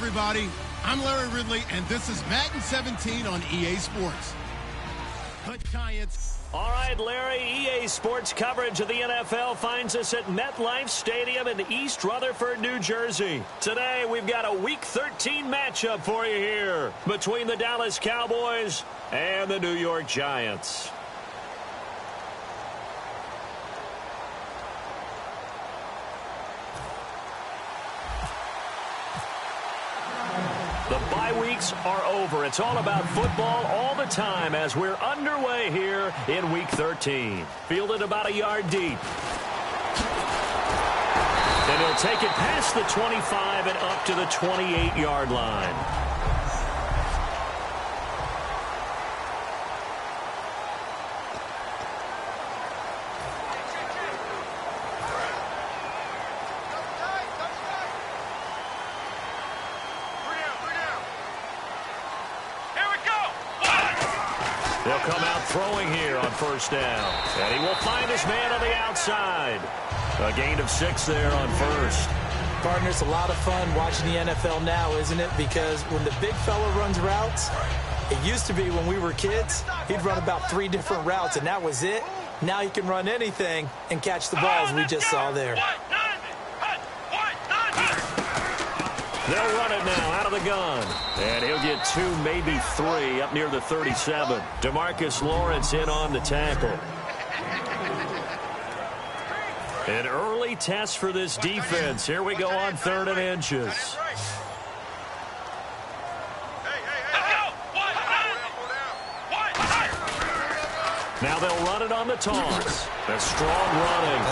everybody. I'm Larry Ridley, and this is Madden 17 on EA Sports. The Giants. All right, Larry, EA Sports coverage of the NFL finds us at MetLife Stadium in East Rutherford, New Jersey. Today, we've got a Week 13 matchup for you here between the Dallas Cowboys and the New York Giants. The bye weeks are over. It's all about football all the time as we're underway here in Week 13. Fielded about a yard deep. And he'll take it past the 25 and up to the 28-yard line. They'll come out throwing here on first down. And he will find his man on the outside. A gain of 6 there on first. Partner, it's a lot of fun watching the NFL now, isn't it? Because when the big fella runs routes, it used to be when we were kids, he'd run about 3 different routes, and that was it. Now he can run anything and catch the balls we just saw there. They'll run it now out of the gun. And he'll get 2, maybe 3 up near the 37. DeMarcus Lawrence in on the tackle. An early test for this defense. Here we go on 3rd and inches. Now they'll run it on the toss. That's strong running.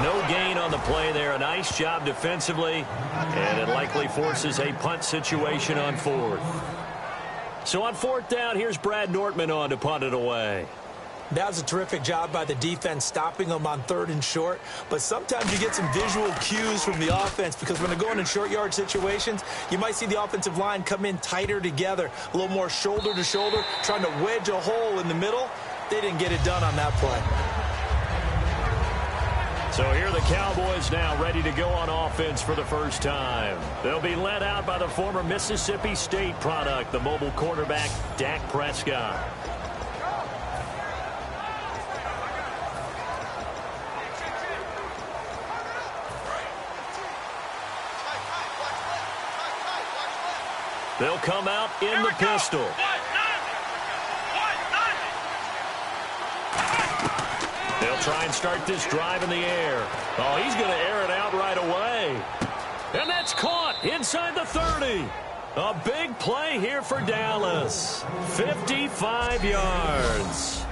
No gain on the play there. A nice job defensively. And it likely forces a punt situation on 4th. So on 4th down, here's Brad Nortman on to punt it away. That was a terrific job by the defense stopping them on 3rd and short. But sometimes you get some visual cues from the offense because when they're going in short yard situations, you might see the offensive line come in tighter together, a little more shoulder to shoulder, trying to wedge a hole in the middle. They didn't get it done on that play. So here are the Cowboys now ready to go on offense for the first time. They'll be led out by the former Mississippi State product, the mobile quarterback, Dak Prescott. They'll come out in the pistol. They'll try and start this drive in the air. Oh, he's going to air it out right away. And that's caught inside the 30. A big play here for Dallas. 55 yards.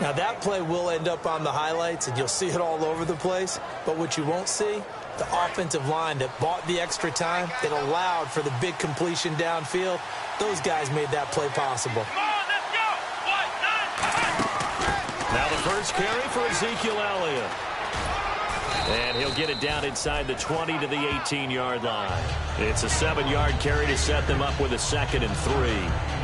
Now, that play will end up on the highlights, and you'll see it all over the place. But what you won't see, the offensive line that bought the extra time, that allowed for the big completion downfield, those guys made that play possible. Now the first carry for Ezekiel Elliott. And he'll get it down inside the 20 to the 18-yard line. It's a 7-yard carry to set them up with a 2nd and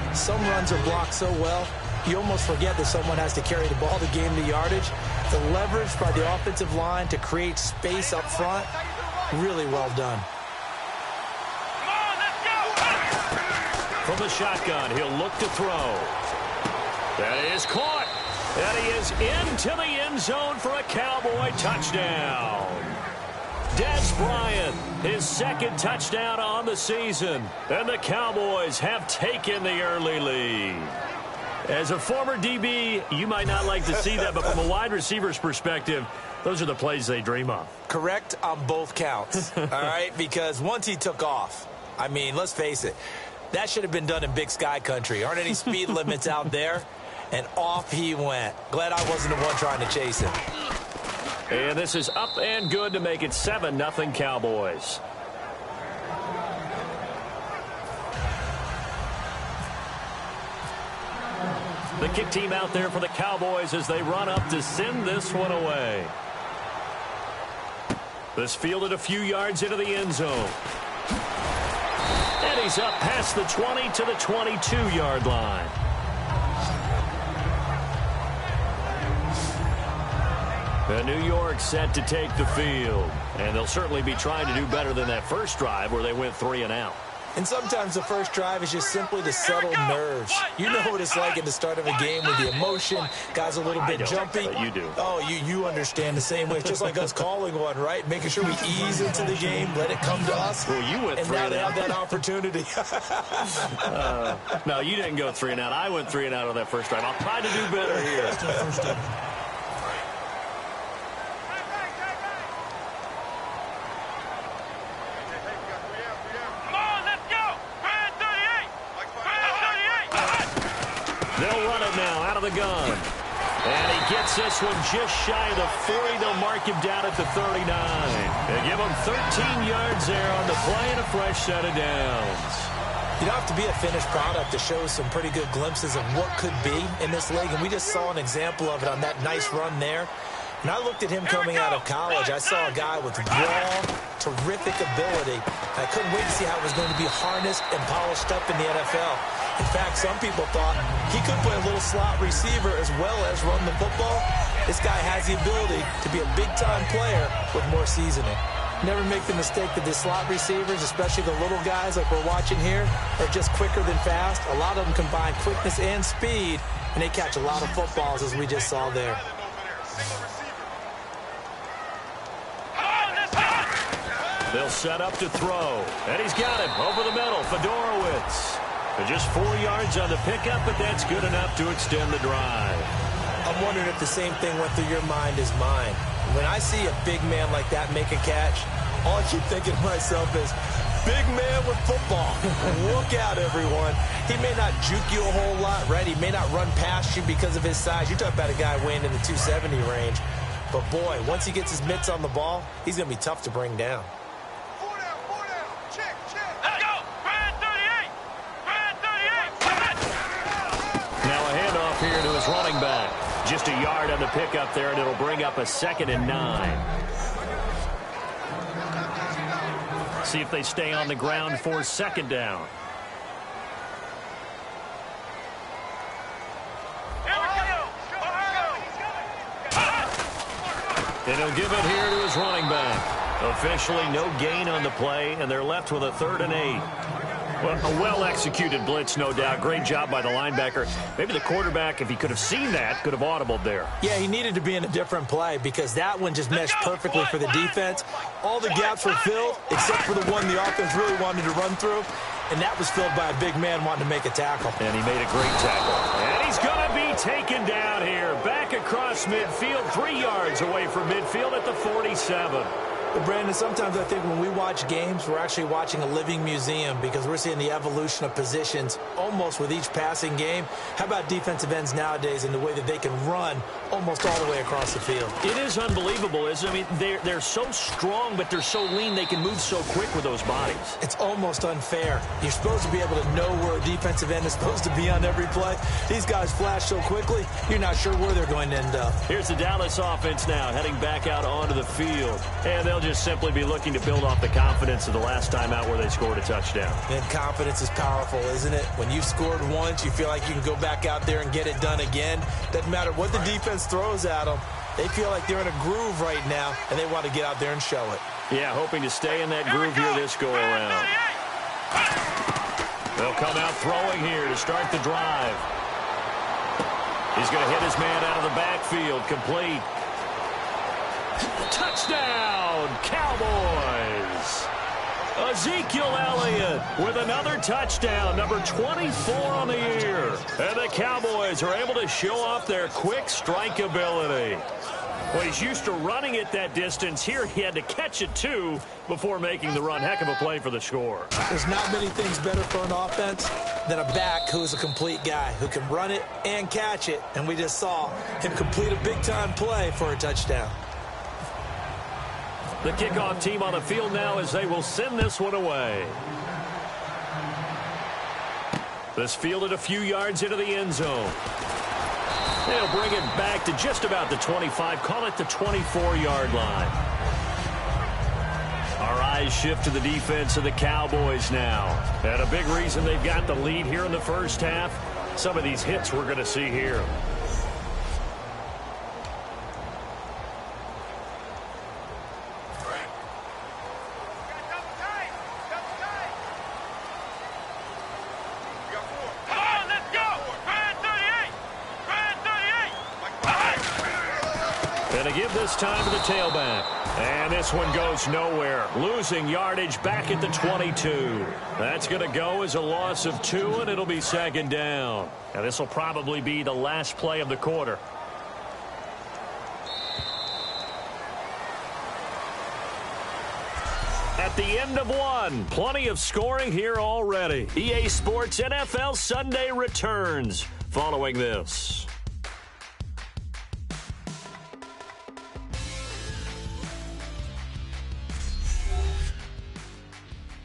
3. Some runs are blocked so well, you almost forget that someone has to carry the ball to gain the yardage. The leverage by the offensive line to create space up front, really well done. From the shotgun, he'll look to throw. That is caught. And he is into the end zone for a Cowboy touchdown. Des Bryant, his 2nd touchdown on the season. And the Cowboys have taken the early lead. As a former DB, you might not like to see that, but from a wide receiver's perspective, those are the plays they dream of. Correct on both counts, all right? Because once he took off, I mean, let's face it, that should have been done in Big Sky country. Aren't any speed limits out there? And off he went. Glad I wasn't the one trying to chase him. And this is up and good to make it 7-0 Cowboys. The kick team out there for the Cowboys as they run up to send this one away. This fielded a few yards into the end zone. And he's up past the 20 to the 22-yard line. New York set to take the field. And they'll certainly be trying to do better than that first drive where they went 3 and out. And sometimes the first drive is just simply to settle nerves. You know what it's like at the start of a game with the emotion. Guys a little bit jumpy. But you do. Oh, you understand the same way. It's just like us calling one, right? Making sure we ease into the game, let it come to us. Well, you went 3 and out. And now they have that opportunity. No, you didn't go 3 and out. I went 3 and out on that first drive. I'll try to do better here. They'll run it now out of the gun. And he gets this one just shy of the 40. They'll mark him down at the 39. They give him 13 yards there on the play and a fresh set of downs. You don't have to be a finished product to show some pretty good glimpses of what could be in this league. And we just saw an example of it on that nice run there. When I looked at him coming out of college, I saw a guy with raw, terrific ability. I couldn't wait to see how it was going to be harnessed and polished up in the NFL. In fact, some people thought he could play a little slot receiver as well as run the football. This guy has the ability to be a big-time player with more seasoning. Never make the mistake that the slot receivers, especially the little guys like we're watching here, are just quicker than fast. A lot of them combine quickness and speed, and they catch a lot of footballs, as we just saw there. They'll set up to throw. And he's got him over the middle. Fedorowicz. Just 4 yards on the pickup, but that's good enough to extend the drive. I'm wondering if the same thing went through your mind as mine. When I see a big man like that make a catch, all I keep thinking to myself is, big man with football. Look out, everyone. He may not juke you a whole lot, right? He may not run past you because of his size. You're talking about a guy weighing in the 270 range. But, boy, once he gets his mitts on the ball, he's going to be tough to bring down. Here to his running back. Just a yard on the pickup there, and it'll bring up a 2nd and 9. See if they stay on the ground for 2nd down. And he'll give it here to his running back. Officially no gain on the play, and they're left with a 3rd and 8. Well, a well-executed blitz, no doubt. Great job by the linebacker. Maybe the quarterback, if he could have seen that, could have audibled there. Yeah, he needed to be in a different play because that one just meshed perfectly for the defense. All the gaps were filled except for the one the offense really wanted to run through, and that was filled by a big man wanting to make a tackle. And he made a great tackle. And he's going to be taken down here. Back across midfield, 3 yards away from midfield at the 47. Well, Brandon, sometimes I think when we watch games, we're actually watching a living museum because we're seeing the evolution of positions almost with each passing game. How about defensive ends nowadays and the way that they can run almost all the way across the field? It is unbelievable, isn't it? I mean, they're so strong, but they're so lean, they can move so quick with those bodies. It's almost unfair. You're supposed to be able to know where a defensive end is supposed to be on every play. These guys flash so quickly, you're not sure where they're going to end up. Here's the Dallas offense now, heading back out onto the field. And they'll just simply be looking to build off the confidence of the last time out where they scored a touchdown. And confidence is powerful, isn't it? When you've scored once, you feel like you can go back out there and get it done again. Doesn't matter what the defense throws at them. They feel like they're in a groove right now, and they want to get out there and show it. Yeah, hoping to stay in that groove here this go-around. They'll come out throwing here to start the drive. He's going to hit his man out of the backfield, complete. Touchdown, Cowboys. Ezekiel Elliott with another touchdown, number 24 on the year. And the Cowboys are able to show off their quick strike ability. Well, he's used to running it that distance. Here he had to catch it, too, before making the run. Heck of a play for the score. There's not many things better for an offense than a back who's a complete guy, who can run it and catch it. And we just saw him complete a big-time play for a touchdown. The kickoff team on the field now as they will send this one away. This fielded a few yards into the end zone. They'll bring it back to just about the 25. Call it the 24-yard line. Our eyes shift to the defense of the Cowboys now. And a big reason they've got the lead here in the first half, some of these hits we're going to see here. And to give this time to the tailback. And this one goes nowhere. Losing yardage back at the 22. That's going to go as a loss of 2, and it'll be second down. Now this will probably be the last play of the quarter. At the end of one, plenty of scoring here already. EA Sports NFL Sunday returns following this.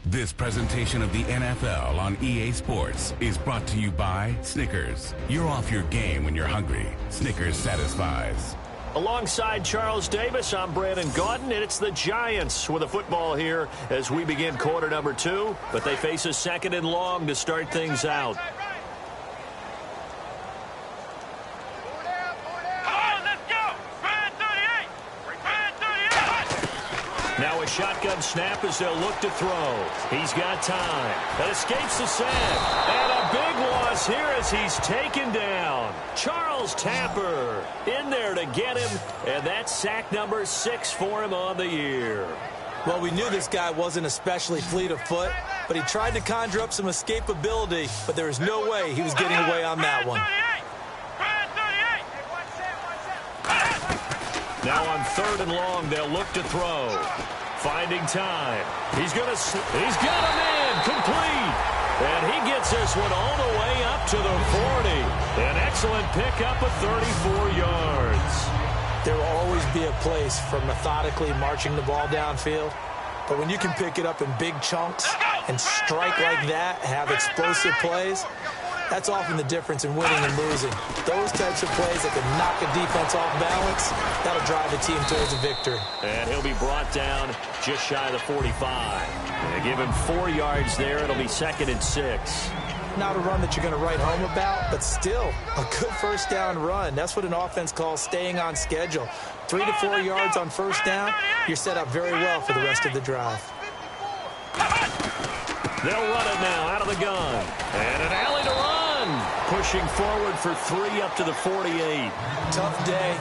This presentation of the NFL on EA Sports is brought to you by Snickers. You're off your game when you're hungry. Snickers satisfies. Alongside Charles Davis, I'm Brandon Gaudin, and it's the Giants with a football here as we begin quarter number 2, but they face a 2nd and long to start things out. Now a shotgun snap as they'll look to throw. He's got time. That escapes the sack. And a big loss here as he's taken down. Charles Tapper in there to get him. And that's sack number 6 for him on the year. Well, we knew this guy wasn't especially fleet of foot, but he tried to conjure up some escapability, but there was no way he was getting away on that one. Now on 3rd and long, they'll look to throw. Finding time. He's got a man complete. And he gets this one all the way up to the 40. An excellent pickup of 34 yards. There will always be a place for methodically marching the ball downfield. But when you can pick it up in big chunks and strike like that, have explosive plays, that's often the difference in winning and losing. Those types of plays that can knock a defense off balance, that'll drive the team towards a victory. And he'll be brought down just shy of the 45. They give him 4 yards there. It'll be 2nd and 6. Not a run that you're going to write home about, but still a good first down run. That's what an offense calls staying on schedule. 3 to 4 yards on first down, you're set up very well for the rest of the drive. They'll run it now out of the gun. And an alley to run. Pushing forward for 3 up to the 48. Tough day,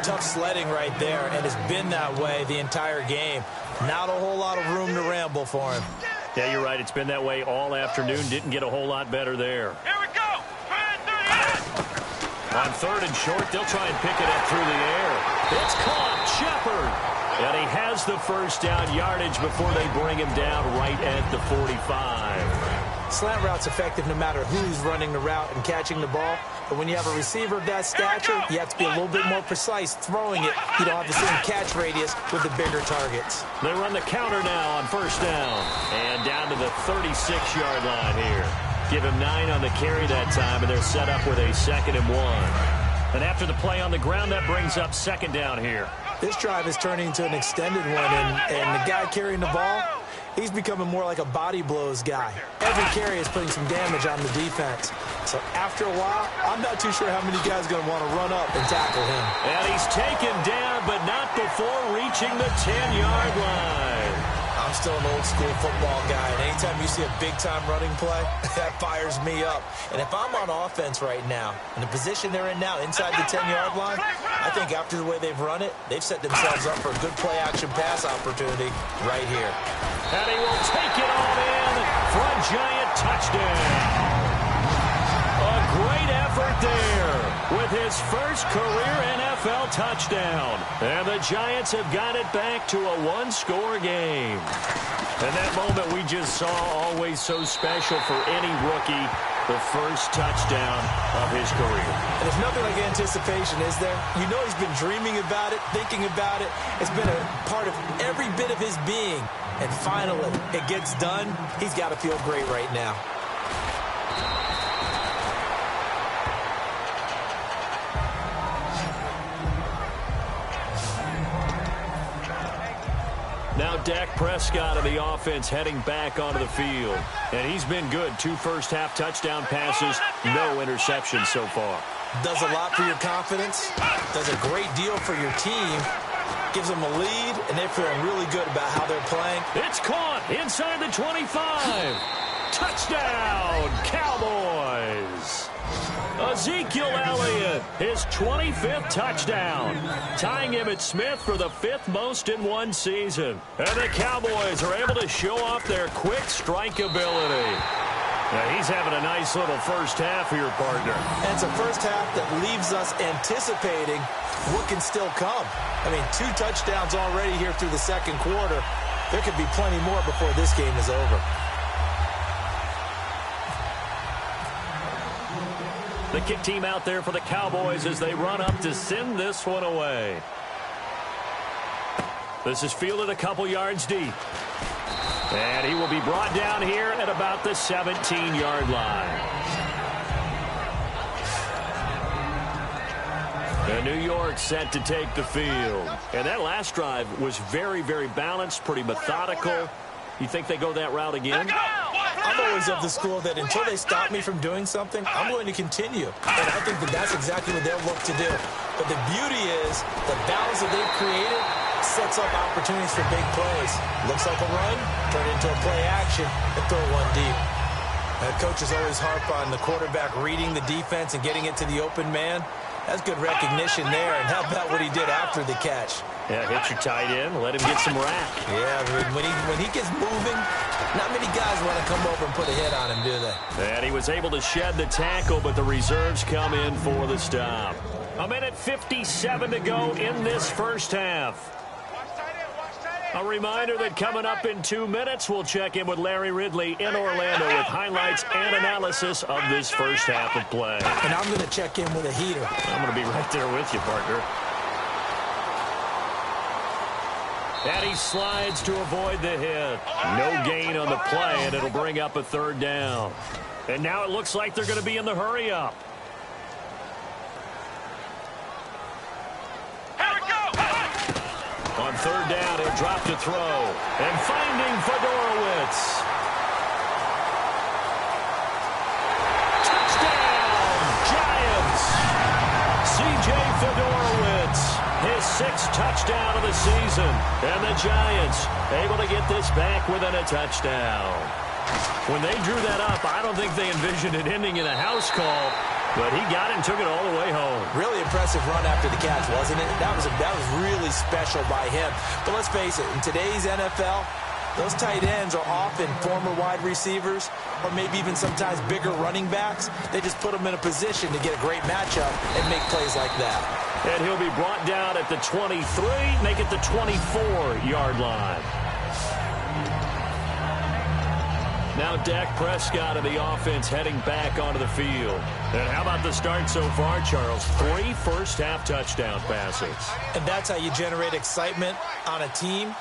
tough sledding right there, and it's been that way the entire game. Not a whole lot of room to ramble for him. Yeah, you're right. It's been that way all afternoon. Didn't get a whole lot better there. Here we go. On 3rd and short, they'll try and pick it up through the air. It's caught. Shepard. And he has the first down yardage before they bring him down right at the 45. Slant route's effective no matter who's running the route and catching the ball. But when you have a receiver of that stature, you have to be a little bit more precise throwing it. You don't have the same catch radius with the bigger targets. They run the counter now on first down. And down to the 36-yard line here. Give him 9 on the carry that time, and they're set up with a 2nd and 1. And after the play on the ground, that brings up 2nd down here. This drive is turning into an extended one, and the guy carrying the ball, he's becoming more like a body blows guy. Every carry is putting some damage on the defense. So after a while, I'm not too sure how many guys are going to want to run up and tackle him. And he's taken down, but not before reaching the 10-yard line. I'm still an old-school football guy, and anytime you see a big-time running play, that fires me up. And if I'm on offense right now, in the position they're in now, inside the 10-yard line, I think after the way they've run it, they've set themselves up for a good play-action pass opportunity right here. And he will take it all in for a Giant touchdown. A great effort there with his first career NFL touchdown. And the Giants have got it back to a 1-score game. And that moment we just saw, always so special for any rookie, the first touchdown of his career. And there's nothing like anticipation, is there? You know he's been dreaming about it, thinking about it. It's been a part of every bit of his being. And finally, it gets done. He's got to feel great right now. Now Dak Prescott of the offense heading back onto the field. And he's been good. 2 first-half touchdown passes, no interceptions so far. Does a lot for your confidence, does a great deal for your team, gives them a lead, and they're feeling really good about how they're playing. It's caught inside the 25. Touchdown, Cowboys. Ezekiel Elliott, his 25th touchdown, tying Emmitt Smith for the 5th most in one season. And the Cowboys are able to show off their quick strike ability. Now, he's having a nice little first half here, partner. And it's a first half that leaves us anticipating what can still come. I mean, 2 touchdowns already here through the second quarter. There could be plenty more before this game is over. The kick team out there for the Cowboys as they run up to send this one away. This is fielded a couple yards deep. And he will be brought down here at about the 17-yard line. And New York set to take the field. And that last drive was very, very balanced, pretty methodical. You think they go that route again? I'm always of the school that until they stop me from doing something, I'm going to continue. And I think that that's exactly what they'll look to do. But the beauty is the balance that they've created sets up opportunities for big plays. Looks like a run, turn it into a play action, and throw one deep. Coaches always harp on the quarterback reading the defense and getting it to the open man. That's good recognition there. And how about what he did after the catch? Yeah, hit your tight end, let him get some rack. Yeah, when he gets moving, not many guys want to come over and put a hit on him, do they? And he was able to shed the tackle, but the reserves come in for the stop. 1:57 to go in this first half. A reminder that coming up in 2 minutes, we'll check in with Larry Ridley in Orlando with highlights and analysis of this first half of play. And I'm going to check in with a heater. I'm going to be right there with you, partner. And he slides to avoid the hit. No gain on the play, and it'll bring up a 3rd down. And now it looks like they're going to be in the hurry-up. On 3rd down, he'll drop to throw. And finding Fedorowicz. Touchdown, Giants. C.J. Fedorowicz, his 6th touchdown of the season. And the Giants able to get this back within a touchdown. When they drew that up, I don't think they envisioned it ending in a house call. But he got it and took it all the way home. Really impressive run after the catch, wasn't it? That was really special by him. But let's face it, in today's NFL, those tight ends are often former wide receivers or maybe even sometimes bigger running backs. They just put them in a position to get a great matchup and make plays like that. And he'll be brought down at the 23, make it the 24-yard line. Now Dak Prescott of the offense heading back onto the field. And how about the start so far, Charles? 3 first-half touchdown passes. And that's how you generate excitement on a team.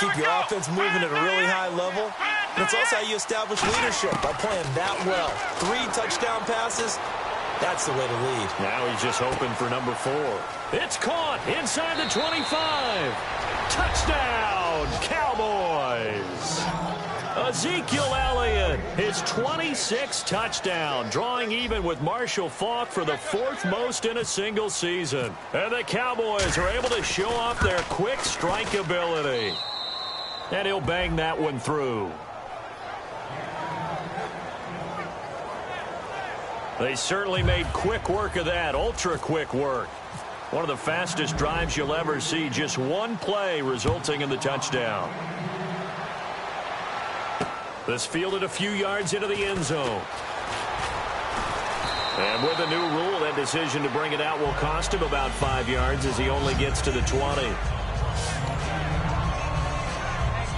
Keep your offense moving at a really high level. And it's also how you establish leadership by playing that well. 3 touchdown passes, that's the way to lead. Now he's just hoping for number 4. It's caught inside the 25. Touchdown, Cowboys. Ezekiel Elliott, his 26th touchdown, drawing even with Marshall Faulk for the 4th most in a single season. And the Cowboys are able to show off their quick strike ability. And he'll bang that one through. They certainly made quick work of that, ultra-quick work. One of the fastest drives you'll ever see, just one play resulting in the touchdown. This fielded a few yards into the end zone. And with a new rule, that decision to bring it out will cost him about 5 yards as he only gets to the 20.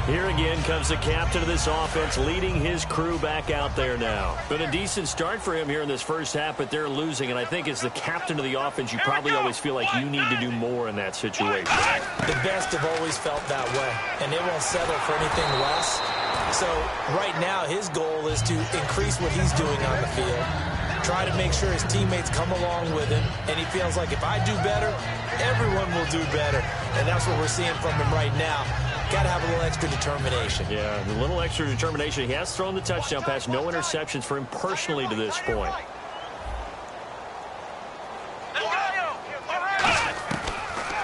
Here again comes the captain of this offense leading his crew back out there now. Been a decent start for him here in this first half, but they're losing. And I think as the captain of the offense, you probably always feel like you need to do more in that situation. The best have always felt that way, and they won't settle for anything less. So right now his goal is to increase what he's doing on the field, try to make sure his teammates come along with him, and he feels like if I do better, everyone will do better. And that's what we're seeing from him right now. Got to have a little extra determination. Yeah, a little extra determination. He has thrown the touchdown pass, no interceptions for him personally to this point.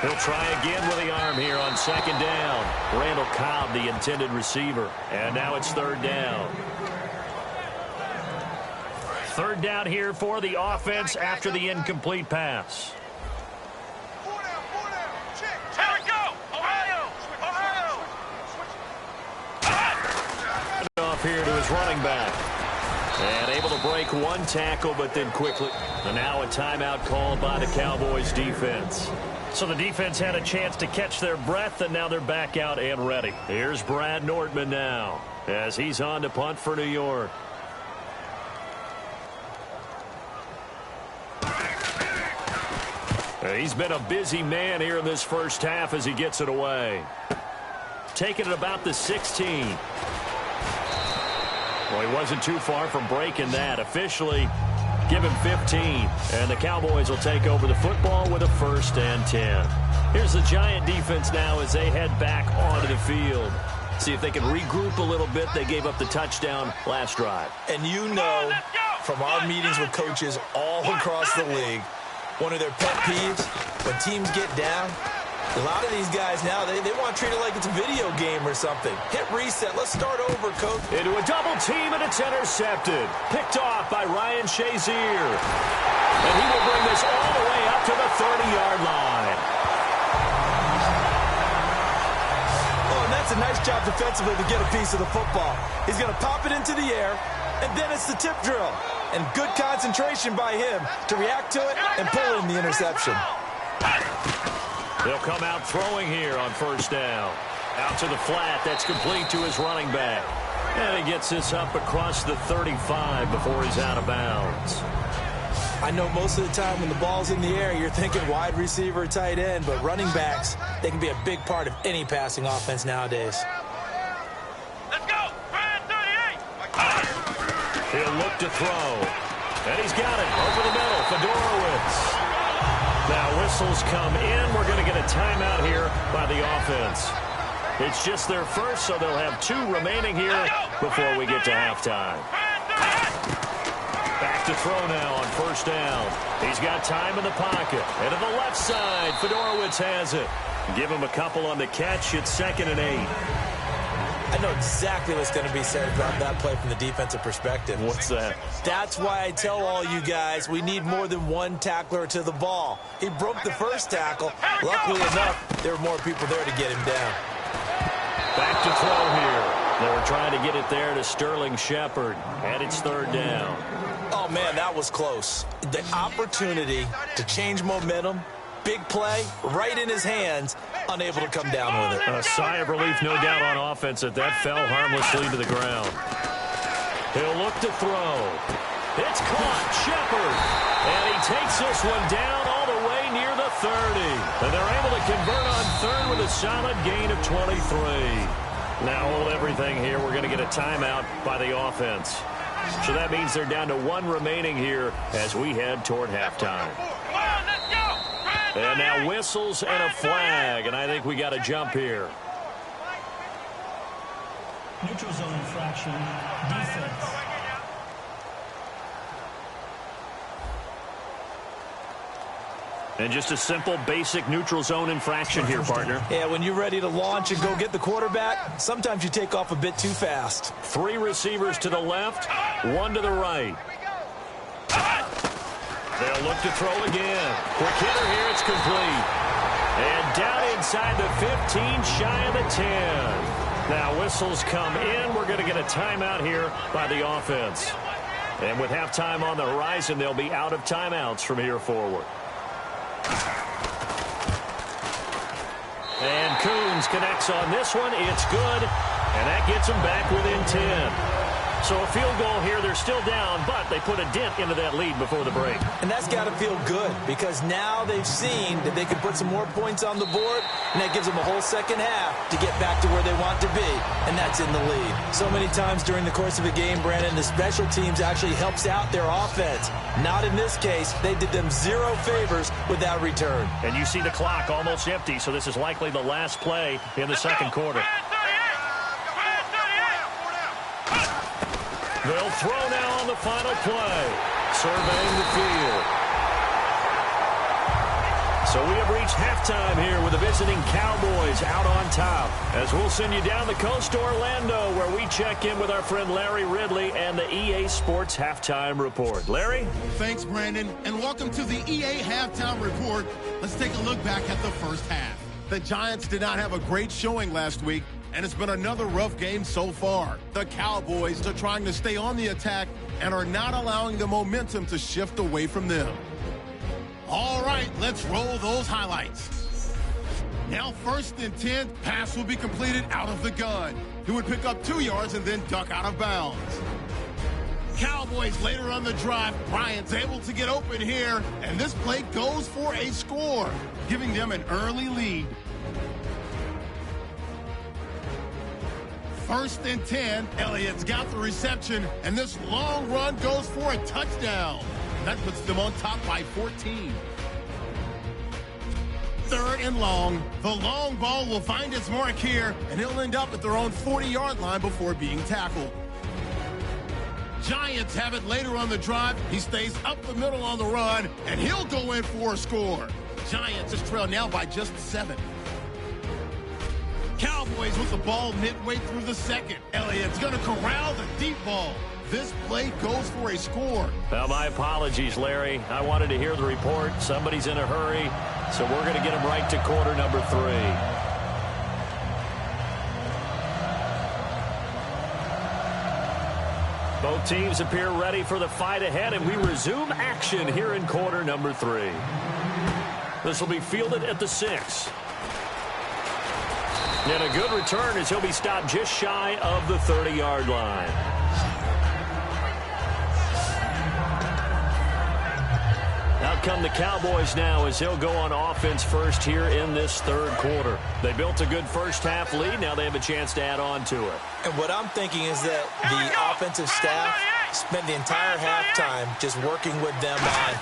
He'll try again with the arm here on 2nd down. Randall Cobb, the intended receiver. And now it's 3rd down. Third down here for the offense after the incomplete pass. Off here to his running back. And able to break one tackle, but then quickly. And now a timeout called by the Cowboys defense. So the defense had a chance to catch their breath, and now they're back out and ready. Here's Brad Nordman now as he's on to punt for New York. He's been a busy man here in this first half as he gets it away. Taking it about the 16. Well, he wasn't too far from breaking that. Officially, give him 15. And the Cowboys will take over the football with a 1st and 10. Here's the Giant defense now as they head back onto the field. See if they can regroup a little bit. They gave up the touchdown last drive. And you know from our meetings with coaches all across the league, one of their pet peeves, when teams get down, a lot of these guys now, they want to treat it like it's a video game or something. Hit reset. Let's start over, coach. Into a double team, and it's intercepted. Picked off by Ryan Shazier. And he will bring this all the way up to the 30-yard line. Oh, and that's a nice job defensively to get a piece of the football. He's going to pop it into the air, and then it's the tip drill. And good concentration by him to react to it and pull in the interception. They'll come out throwing here on 1st down. Out to the flat. That's complete to his running back. And he gets this up across the 35 before he's out of bounds. I know most of the time when the ball's in the air, you're thinking wide receiver, tight end, but running backs, they can be a big part of any passing offense nowadays. Let's go! 38! He'll look to throw. And he's got it over the middle. Fedorowicz. Now whistles come in. We're going to get a timeout here by the offense. It's just their first, so they'll have 2 remaining here before we get to halftime. Back to throw now on 1st down. He's got time in the pocket. And to the left side, Fedorowicz has it. Give him a couple on the catch. It's 2nd and 8. I know exactly what's going to be said about that play from the defensive perspective. What's that? That's why I tell all you guys we need more than one tackler to the ball. He broke the first tackle. Luckily enough, there were more people there to get him down. Back to throw here. They were trying to get it there to Sterling Shepard. And it's 3rd down. Oh, man, that was close. The opportunity to change momentum, big play, right in his hands, unable to come down with it. A sigh of relief, no doubt, on offense that fell harmlessly to the ground. He'll look to throw. It's caught. Shepard. And he takes this one down all the way near the 30. And they're able to convert on 3rd with a solid gain of 23. Now hold everything here. We're going to get a timeout by the offense. So that means they're down to 1 remaining here as we head toward halftime. And now whistles and a flag, and I think we got a jump here. Neutral zone infraction, defense. And just a simple, basic neutral zone infraction here, partner. Yeah, when you're ready to launch and go get the quarterback, sometimes you take off a bit too fast. 3 receivers to the left, 1 to the right. They'll look to throw again. Quick hitter here, it's complete. And down inside the 15, shy of the 10. Now whistles come in. We're going to get a timeout here by the offense. And with halftime on the horizon, they'll be out of timeouts from here forward. And Coons connects on this one. It's good. And that gets them back within 10. So a field goal here. They're still down, but they put a dent into that lead before the break. And that's got to feel good because now they've seen that they can put some more points on the board, and that gives them a whole second half to get back to where they want to be, and that's in the lead. So many times during the course of a game, Brandon, the special teams actually helps out their offense. Not in this case. They did them 0 favors with that return. And you see the clock almost empty, so this is likely the last play in the second quarter. They'll throw now on the final play. Surveying the field. So we have reached halftime here with the visiting Cowboys out on top. As we'll send you down the coast to Orlando, where we check in with our friend Larry Ridley and the EA Sports Halftime Report. Larry? Thanks, Brandon, and welcome to the EA Halftime Report. Let's take a look back at the first half. The Giants did not have a great showing last week, and it's been another rough game so far. The Cowboys are trying to stay on the attack and are not allowing the momentum to shift away from them. All right, let's roll those highlights. Now 1st and 10, pass will be completed out of the gun. He would pick up 2 yards and then duck out of bounds. Cowboys later on the drive, Bryant's able to get open here, and this play goes for a score, giving them an early lead. 1st and 10, Elliott's got the reception, and this long run goes for a touchdown. That puts them on top by 14. 3rd and long. The long ball will find its mark here, and he'll end up at their own 40-yard line before being tackled. Giants have it later on the drive. He stays up the middle on the run, and he'll go in for a score. Giants just trail now by just 7. Cowboys with the ball midway through the second. Elliott's going to corral the deep ball. This play goes for a score. Well, my apologies, Larry. I wanted to hear the report. Somebody's in a hurry, so we're going to get him right to quarter number 3. Both teams appear ready for the fight ahead, and we resume action here in quarter number 3. This will be fielded at the 6. And a good return as he'll be stopped just shy of the 30-yard line. Out come the Cowboys now as they'll go on offense first here in this 3rd quarter. They built a good first-half lead. Now they have a chance to add on to it. And what I'm thinking is that the offensive staff spent the entire halftime just working with them on,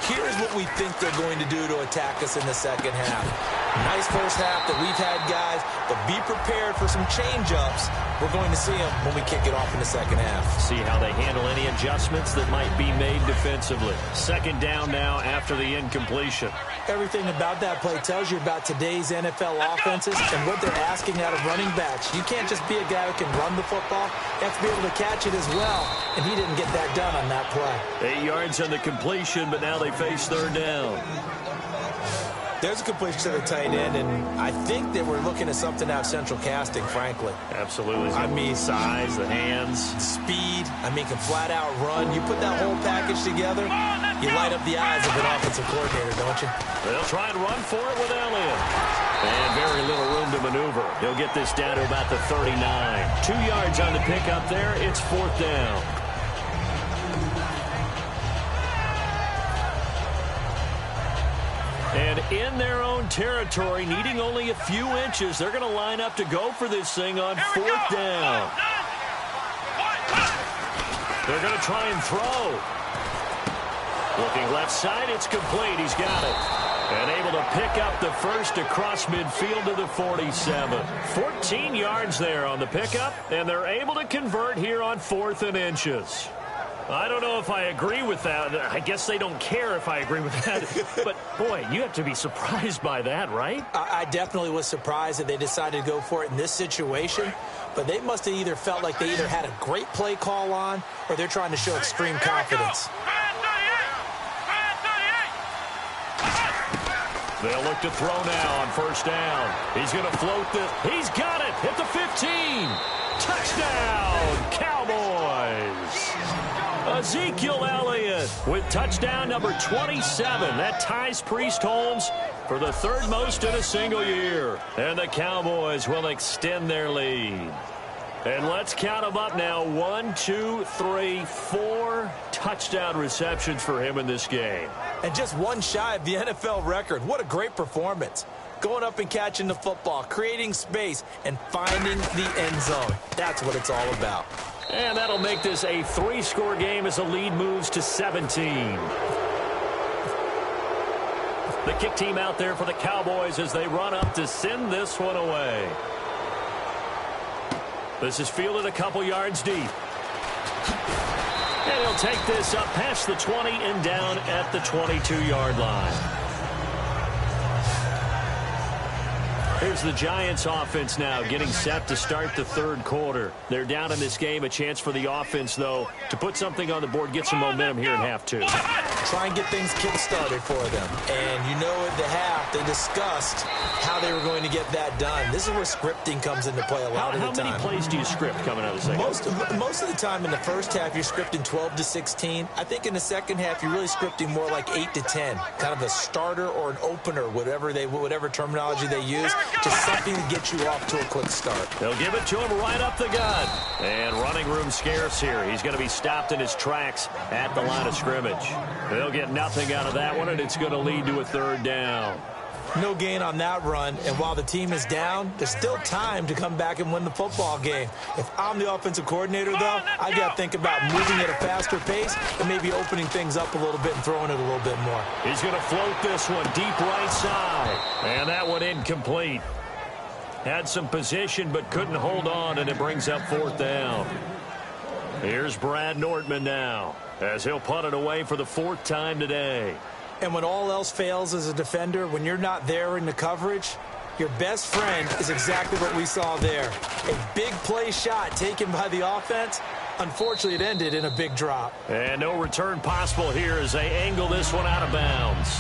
here's what we think they're going to do to attack us in the second half. Nice first half that we've had, guys, but be prepared for some change-ups. We're going to see them when we kick it off in the second half. See how they handle any adjustments that might be made defensively. 2nd down now after the incompletion. Everything about that play tells you about today's NFL offenses and what they're asking out of running backs. You can't just be a guy who can run the football. You have to be able to catch it as well, and he didn't get that done on that play. 8 yards on the completion, but now they face 3rd down. There's a completion to the tight end, and I think that we're looking at something out of central casting, frankly. Absolutely. I mean, size, the hands. Speed. I mean, can flat out run. You put that whole package together, you light up the eyes of an offensive coordinator, don't you? They'll try and run for it with Elliott. And very little room to maneuver. He'll get this down to about the 39. 2 yards on the pickup there. It's 4th down. And in their own territory, needing only a few inches, they're going to line up to go for this thing on 4th down. They're going to try and throw. Looking left side, it's complete. He's got it. And able to pick up the first across midfield to the 47. 14 yards there on the pickup, and they're able to convert here on 4th and inches. I don't know if I agree with that. I guess they don't care if I agree with that. But, boy, you have to be surprised by that, right? I definitely was surprised that they decided to go for it in this situation. But they must have either felt like they either had a great play call on or they're trying to show extreme confidence. They'll look to throw now on 1st down. He's going to float this. He's got it. Hit the 15. Touchdown, Cowboys. Ezekiel Elliott with touchdown number 27. That ties Priest Holmes for the 3rd most in a single year. And the Cowboys will extend their lead. And let's count them up now. 1, 2, 3, 4 touchdown receptions for him in this game. And just one shy of the NFL record. What a great performance. Going up and catching the football, creating space, and finding the end zone. That's what it's all about. And that'll make this a 3-score game as the lead moves to 17. The kick team out there for the Cowboys as they run up to send this one away. This is fielded a couple yards deep. And he'll take this up past the 20 and down at the 22-yard line. Here's the Giants offense now getting set to start the third quarter. They're down in this game. A chance for the offense, though, to put something on the board, get some momentum here in half two. Try and get things kick-started for them. And you know at the half, they discussed how they were going to get that done. This is where scripting comes into play a lot of the time. How many plays do you script coming out of the second? Most of the time in the first half, you're scripting 12 to 16. I think in the second half, you're really scripting more like 8 to 10. Kind of a starter or an opener, whatever terminology they use. Just something to get you off to a quick start. They'll give it to him right up the gut. And running room scarce here. He's going to be stopped in his tracks at the line of scrimmage. They'll get nothing out of that one, and it's going to lead to a third down. No gain on that run, and while the team is down, there's still time to come back and win the football game. If I'm the offensive coordinator, though, I got to think about moving at a faster pace and maybe opening things up a little bit and throwing it a little bit more. He's going to float this one deep right side, and that one incomplete. Had some position but couldn't hold on, and it brings up fourth down. Here's Brad Nortman now as he'll punt it away for the fourth time today. And when all else fails as a defender, when you're not there in the coverage, your best friend is exactly what we saw there. A big play shot taken by the offense. Unfortunately, it ended in a big drop. And no return possible here as they angle this one out of bounds.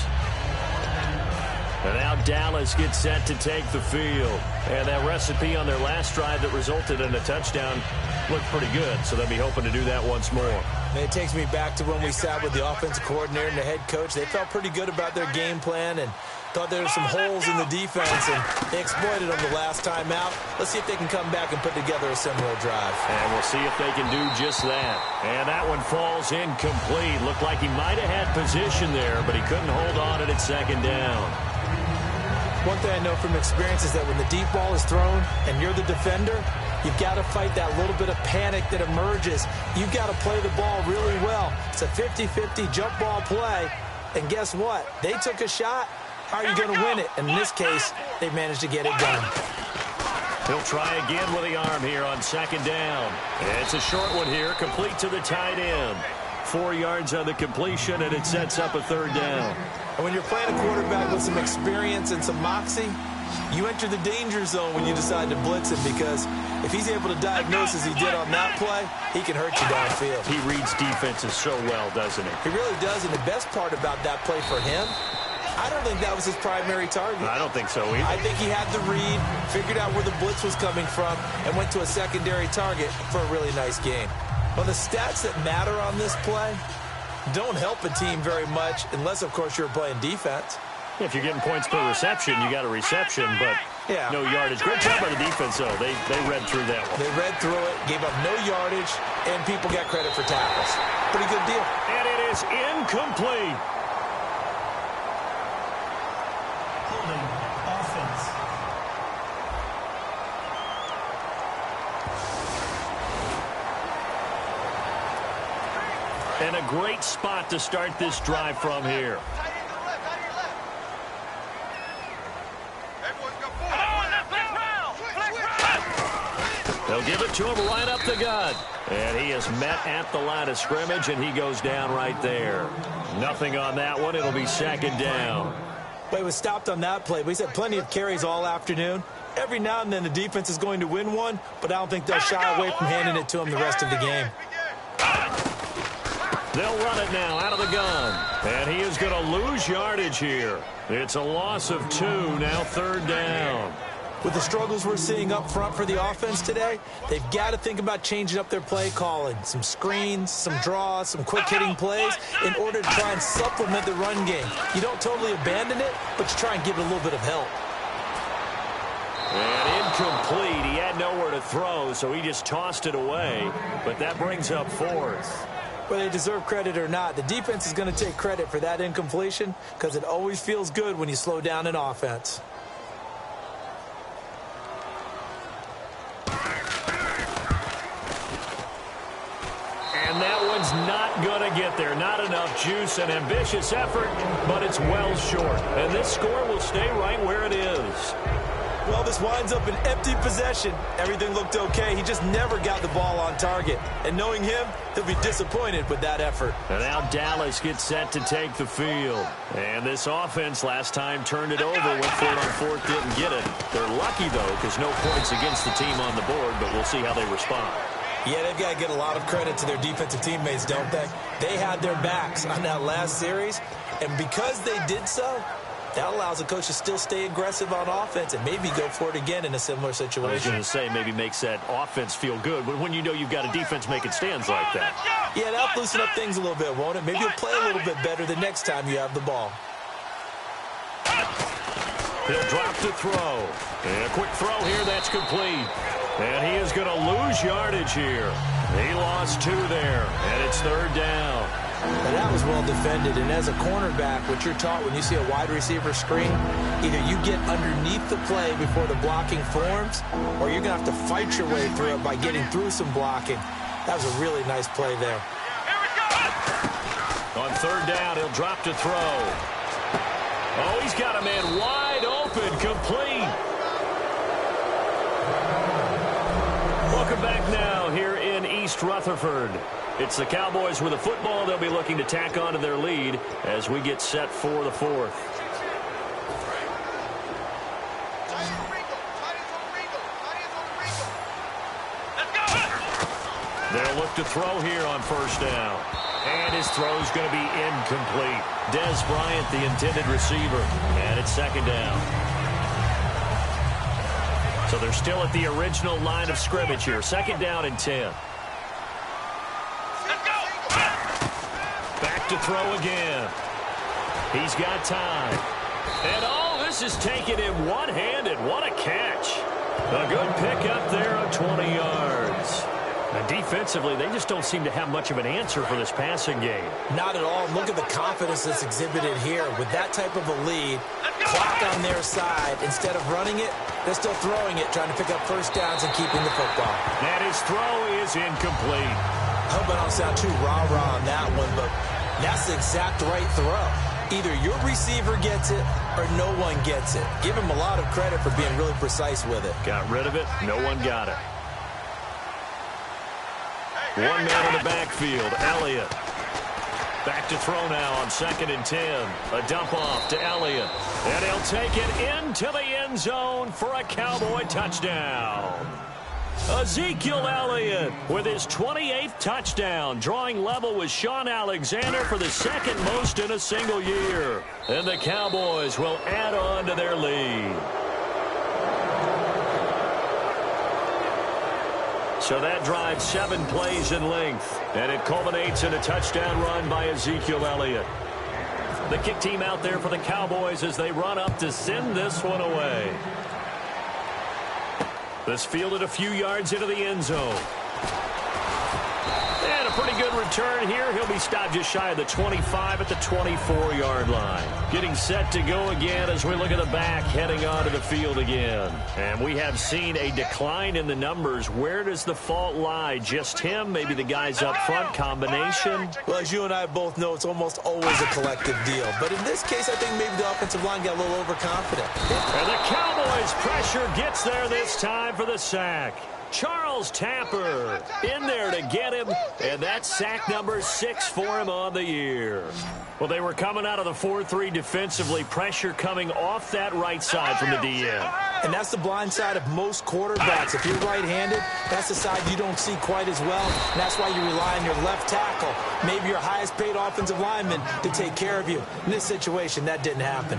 And now Dallas gets set to take the field. And that recipe on their last drive that resulted in a touchdown looked pretty good, so they'll be hoping to do that once more. And it takes me back to when we sat with the offensive coordinator and the head coach. They felt pretty good about their game plan and thought there were some holes in the defense, and they exploited them the last time out. Let's see if they can come back and put together a similar drive. And we'll see if they can do just that. And that one falls incomplete. Looked like he might have had position there, but he couldn't hold on at second down. One thing I know from experience is that when the deep ball is thrown and you're the defender, you've got to fight that little bit of panic that emerges. You've got to play the ball really well. It's a 50-50 jump ball play. And guess what? They took a shot. How are you going to win it? And in this case, they managed to get it done. He'll try again with the arm here on second down. It's a short one here, complete to the tight end. 4 yards on the completion, and it sets up a third down. And when you're playing a quarterback with some experience and some moxie, you enter the danger zone when you decide to blitz him, because if he's able to diagnose as he did on that play, he can hurt you downfield. He reads defenses so well, doesn't he? He really does, and the best part about that play for him, I don't think that was his primary target. I don't think so either. I think he had the read, figured out where the blitz was coming from, and went to a secondary target for a really nice gain. Well, the stats that matter on this play don't help a team very much unless, of course, you're playing defense. If you're getting points per reception, you got a reception, but no yardage. Great job by the defense, though. They read through that one. They read through it, gave up no yardage, and people got credit for tackles. Pretty good deal. And it is incomplete. Holding offense. And a great spot to start this drive from here. They'll give it to him right up the gut. And he is met at the line of scrimmage, and he goes down right there. Nothing on that one. It'll be second down. Well, he was stopped on that play, but he's had plenty of carries all afternoon. Every now and then the defense is going to win one, but I don't think they'll shy away from handing it to him the rest of the game. They'll run it now out of the gun. And he is going to lose yardage here. It's a loss of 2, now third down. With the struggles we're seeing up front for the offense today, they've got to think about changing up their play calling. Some screens, some draws, some quick-hitting plays in order to try and supplement the run game. You don't totally abandon it, but you try and give it a little bit of help. And incomplete. He had nowhere to throw, so he just tossed it away. But that brings up fourth. Whether they deserve credit or not, the defense is going to take credit for that incompletion because it always feels good when you slow down an offense. And that one's not going to get there. Not enough juice. An ambitious effort, but it's well short. And this score will stay right where it is. Well, this winds up an empty possession. Everything looked okay. He just never got the ball on target. And knowing him, he'll be disappointed with that effort. And now Dallas gets set to take the field. And this offense last time turned it over, went for it on fourth, didn't get it. They're lucky, though, because no points against the team on the board, but we'll see how they respond. Yeah, they've got to get a lot of credit to their defensive teammates, don't they? They had their backs on that last series, and because they did so, that allows the coach to still stay aggressive on offense and maybe go for it again in a similar situation. I was going to say maybe makes that offense feel good, but when you know you've got a defense making stands like that. Yeah, that'll loosen up things a little bit, won't it? Maybe you'll play a little bit better the next time you have the ball. He'll drop to throw. And a quick throw here, that's complete. And he is going to lose yardage here. He lost 2 there, and it's third down. Well, that was well defended, and as a cornerback, what you're taught when you see a wide receiver screen, either you get underneath the play before the blocking forms, or you're going to have to fight your way through it by getting through some blocking. That was a really nice play there. On third down, he'll drop to throw. Oh, he's got a man wide open, complete. Welcome back now here in East Rutherford. It's the Cowboys with the football. They'll be looking to tack on to their lead as we get set for the fourth. They'll look to throw here on first down. And his throw is going to be incomplete. Dez Bryant, the intended receiver. And it's second down. So they're still at the original line of scrimmage here. Second down and 10. Back to throw again. He's got time. And oh, this is taken in one-handed. What a catch. A good pickup there of 20 yards. And defensively, they just don't seem to have much of an answer for this passing game. Not at all. Look at the confidence that's exhibited here. With that type of a lead, clock on their side, instead of running it, they're still throwing it, trying to pick up first downs and keeping the football. And his throw is incomplete. I hope I don't sound too rah-rah on that one, but that's the exact right throw. Either your receiver gets it or no one gets it. Give him a lot of credit for being really precise with it. Got rid of it. No one got it. One man in the backfield, Elliott. Back to throw now on 2nd and 10. A dump off to Elliott. And he'll take it into the end zone for a Cowboy touchdown. Ezekiel Elliott with his 28th touchdown, drawing level with Sean Alexander for the second most in a single year. And the Cowboys will add on to their lead. So that drives 7 plays in length, and it culminates in a touchdown run by Ezekiel Elliott. The kick team out there for the Cowboys as they run up to send this one away. This fielded a few yards into the end zone. And a pretty good return here. He'll be stopped just shy of the 25 at the 24-yard line. Getting set to go again as we look at the back, heading onto the field again. And we have seen a decline in the numbers. Where does the fault lie? Just him? Maybe the guys up front? Combination? Well, as you and I both know, it's almost always a collective deal. But in this case, I think maybe the offensive line got a little overconfident. And the Cowboys' pressure gets there this time for the sack. Charles Tapper in there to get him, and that's sack number 6 for him on the year. Well, they were coming out of the 4-3 defensively, pressure coming off that right side from the DN. And that's the blind side of most quarterbacks. If you're right-handed, that's the side you don't see quite as well, and that's why you rely on your left tackle, maybe your highest-paid offensive lineman, to take care of you. In this situation, that didn't happen.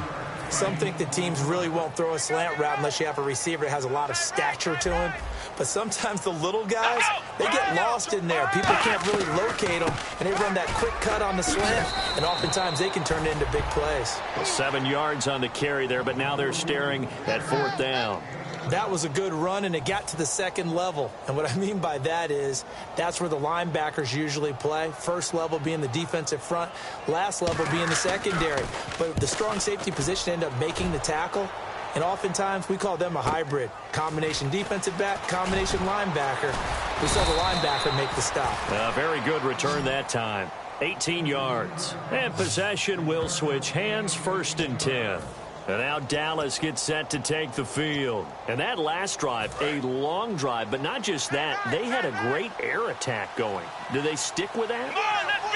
Some think that teams really won't throw a slant route unless you have a receiver that has a lot of stature to him. But sometimes the little guys, they get lost in there. People can't really locate them, and they run that quick cut on the slant, and oftentimes they can turn it into big plays. Well, 7 yards on the carry there, but now they're staring at 4th down. That was a good run, and it got to the second level. And what I mean by that is that's where the linebackers usually play. First level being the defensive front, last level being the secondary. But the strong safety position ended up making the tackle. And oftentimes, we call them a hybrid. Combination defensive back, combination linebacker. We saw the linebacker make the stop. A very good return that time. 18 yards. And possession will switch hands, 1st and 10. And now Dallas gets set to take the field. And that last drive, a long drive, but not just that, they had a great air attack going. Do they stick with that?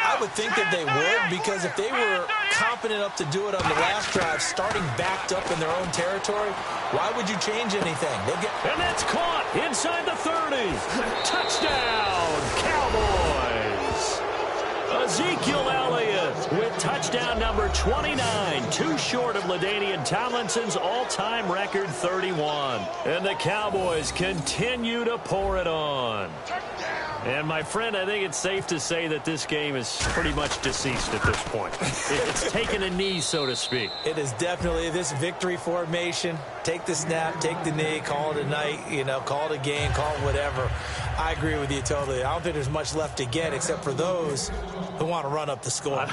I would think that they would, because if they were confident enough to do it on the last drive, starting backed up in their own territory, why would you change anything? And that's caught inside the 30. Touchdown, Cowboys. Ezekiel Elliott with touchdown number 29, too short of LaDainian Tomlinson's all-time record 31. And the Cowboys continue to pour it on. And, my friend, I think it's safe to say that this game is pretty much deceased at this point. It's taken a knee, so to speak. It is definitely this victory formation. Take the snap, take the knee, call it a night, call it a game, call it whatever. I agree with you totally. I don't think there's much left to get except for those who want to run up the score.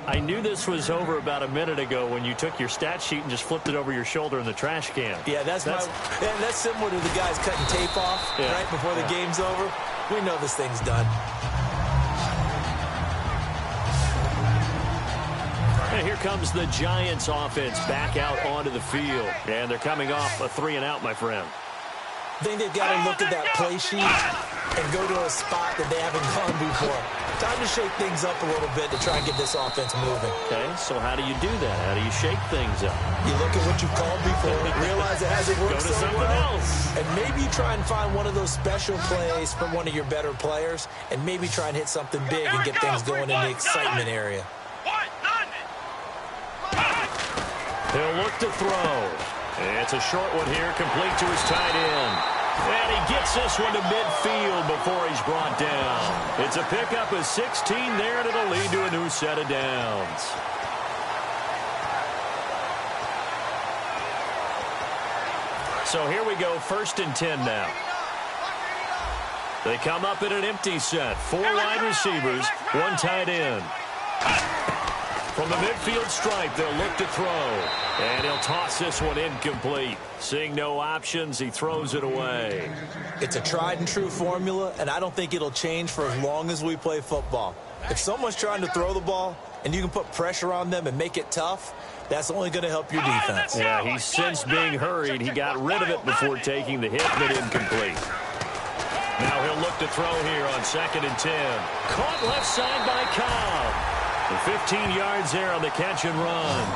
I knew this was over about a minute ago when you took your stat sheet and just flipped it over your shoulder in the trash can. Yeah, that's similar to the guys cutting tape off right before the game's over. We know this thing's done. And here comes the Giants offense back out onto the field. And they're coming off a 3-and-out, my friend. I think they've got to look at that play sheet and go to a spot that they haven't gone before. Time to shake things up a little bit to try and get this offense moving. Okay, so how do you do that? How do you shake things up? You look at what you called before, realize it hasn't worked so well. Go to something else. And maybe you try and find one of those special plays from one of your better players, and maybe try and hit something big and get things going in the excitement area. He'll look to throw. It's a short one here, complete to his tight end. And he gets this one to midfield before he's brought down. It's a pickup of 16 there, and it'll lead to a new set of downs. So here we go, 1st and 10 now. They come up in an empty set. 4 wide receivers, 1 tight end. From the midfield stripe, they'll look to throw. And he'll toss this one incomplete. Seeing no options, he throws it away. It's a tried-and-true formula, and I don't think it'll change for as long as we play football. If someone's trying to throw the ball, and you can put pressure on them and make it tough, that's only going to help your defense. Yeah, he's since being hurried. He got rid of it before taking the hit, but incomplete. Now he'll look to throw here on 2nd and 10. Caught left side by Cobb. And 15 yards there on the catch and run.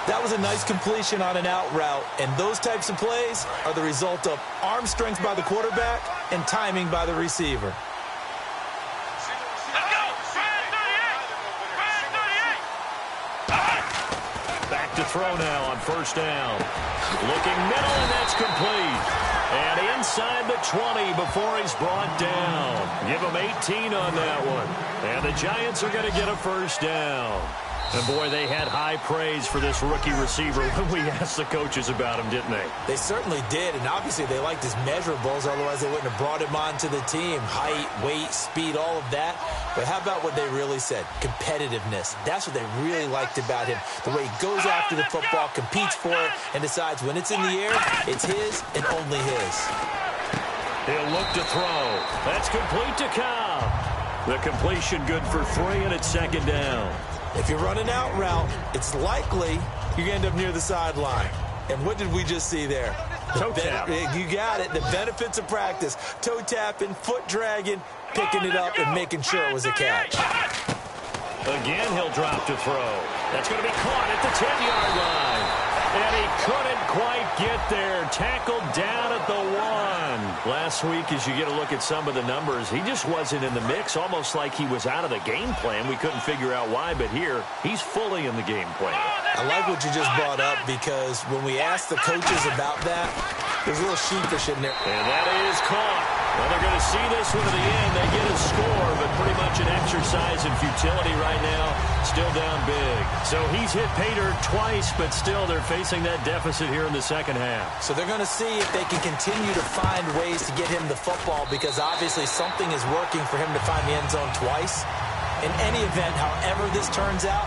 That was a nice completion on an out route, and those types of plays are the result of arm strength by the quarterback and timing by the receiver. Back to throw now on 1st down. Looking middle, and that's complete. And inside the 20 before he's brought down. Give him 18 on that one. And the Giants are going to get a 1st down. And, boy, they had high praise for this rookie receiver when we asked the coaches about him, didn't they? They certainly did, and obviously they liked his measurables, otherwise they wouldn't have brought him onto the team. Height, weight, speed, all of that. But how about what they really said? Competitiveness. That's what they really liked about him. The way he goes after the football, competes for it, and decides when it's in the air, it's his and only his. He'll look to throw. That's complete to Cobb. The completion good for 3, and it's 2nd down. If you run an out route, it's likely you're going to end up near the sideline. And what did we just see there? Toe tap. You got it. The benefits of practice. Toe tapping, foot dragging, picking it up, and making sure it was a catch. Again, he'll drop to throw. That's going to be caught at the 10-yard line. And he couldn't quite get there. Tackled down at the 1. Last week, as you get a look at some of the numbers, he just wasn't in the mix, almost like he was out of the game plan. We couldn't figure out why, but here, he's fully in the game plan. I like what you just brought up, because when we asked the coaches about that, there's a little sheepish in there. And that is caught. Well, they're going to see this one to the end. They get a score, but pretty much an exercise in futility right now. Still down big. So he's hit pay dirt twice, but still they're facing that deficit here in the 2nd half. So they're going to see if they can continue to find ways to get him the football, because obviously something is working for him to find the end zone twice. In any event, however this turns out,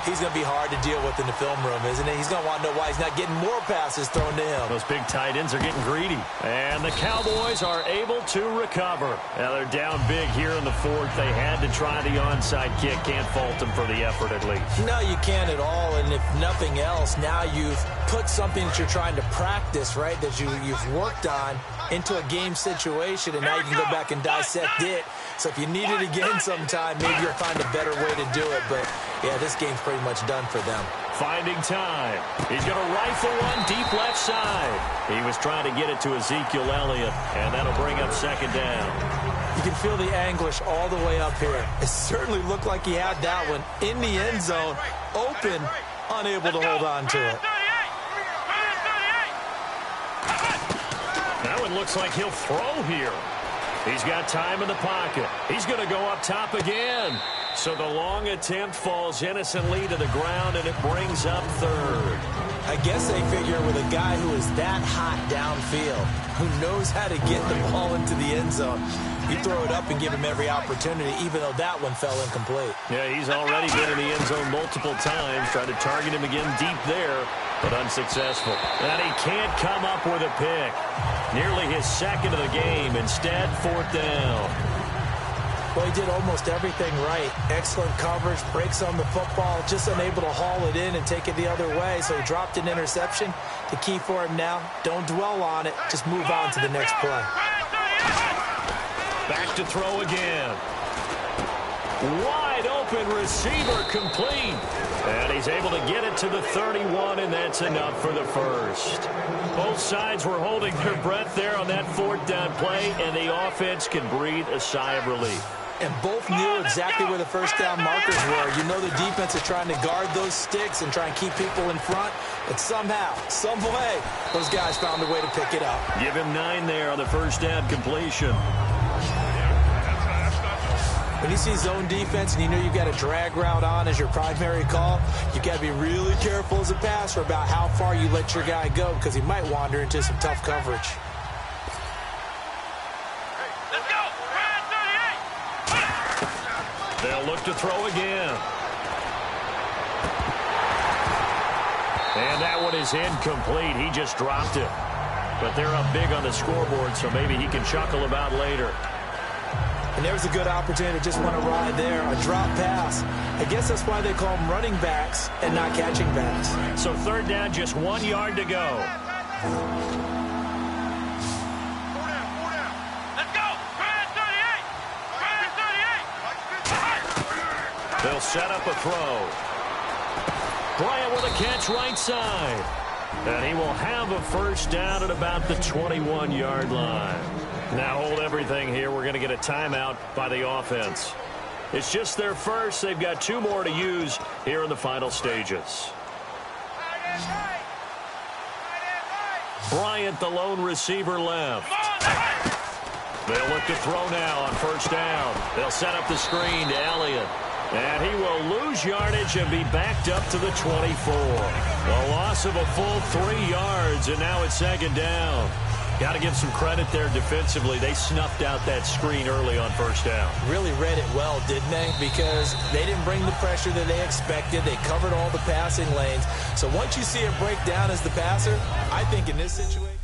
He's going to be hard to deal with in the film room, isn't it? He's going to want to know why he's not getting more passes thrown to him. Those big tight ends are getting greedy. And the Cowboys are able to recover. Now they're down big here in the fourth. They had to try the onside kick. Can't fault them for the effort at least. No, you can't at all. And if nothing else, now you've put something that you're trying to practice, right, that you've worked on into a game situation, and now you can go back and dissect it. So if you need it again sometime, maybe you'll find a better way to do it. But, yeah, this game's pretty much done for them. Finding time. He's going to rifle one deep left side. He was trying to get it to Ezekiel Elliott, and that'll bring up second down. You can feel the anguish all the way up here. It certainly looked like he had that one in the end zone, open, unable to hold on to it. That one looks like he'll throw here. He's got time in the pocket. He's going to go up top again. So the long attempt falls innocently to the ground, and it brings up third. I guess they figure with a guy who is that hot downfield, who knows how to get the ball into the end zone, you throw it up and give him every opportunity, even though that one fell incomplete. Yeah, he's already been in the end zone multiple times, tried to target him again deep there, but unsuccessful. And he can't come up with a pick. Nearly his second of the game. Instead, fourth down. Well, he did almost everything right. Excellent coverage, breaks on the football, just unable to haul it in and take it the other way. So he dropped an interception. The key for him now, don't dwell on it. Just move on to the next play. Back to throw again. Wide open receiver complete. And he's able to get it to the 31, and that's enough for the first. Both sides were holding their breath there on that fourth down play, and the offense can breathe a sigh of relief. And both knew exactly where the first down markers were. You know the defense is trying to guard those sticks and try and keep people in front. But somehow, some way, those guys found a way to pick it up. Give him 9 there on the first down completion. When you see zone defense and you know you've got a drag route on as your primary call, you've got to be really careful as a passer about how far you let your guy go, because he might wander into some tough coverage. Let's go! They'll look to throw again. And that one is incomplete. He just dropped it. But they're up big on the scoreboard, so maybe he can chuckle about later. And there's a good opportunity to just want to ride there, a drop pass. I guess that's why they call them running backs and not catching backs. So third down, just 1 yard to go. Let's go! 38! They'll set up a throw. Bryant with a catch right side. And he will have a first down at about the 21-yard line. Now hold everything here. We're going to get a timeout by the offense. It's just their first. They've got 2 more to use here in the final stages. Bryant, the lone receiver, left. They'll look to throw now on first down. They'll set up the screen to Elliott. And he will lose yardage and be backed up to the 24. A loss of a full 3 yards, and now it's second down. Got to give some credit there defensively. They snuffed out that screen early on first down. Really read it well, didn't they? Because they didn't bring the pressure that they expected. They covered all the passing lanes. So once you see it break down as the passer, I think in this situation...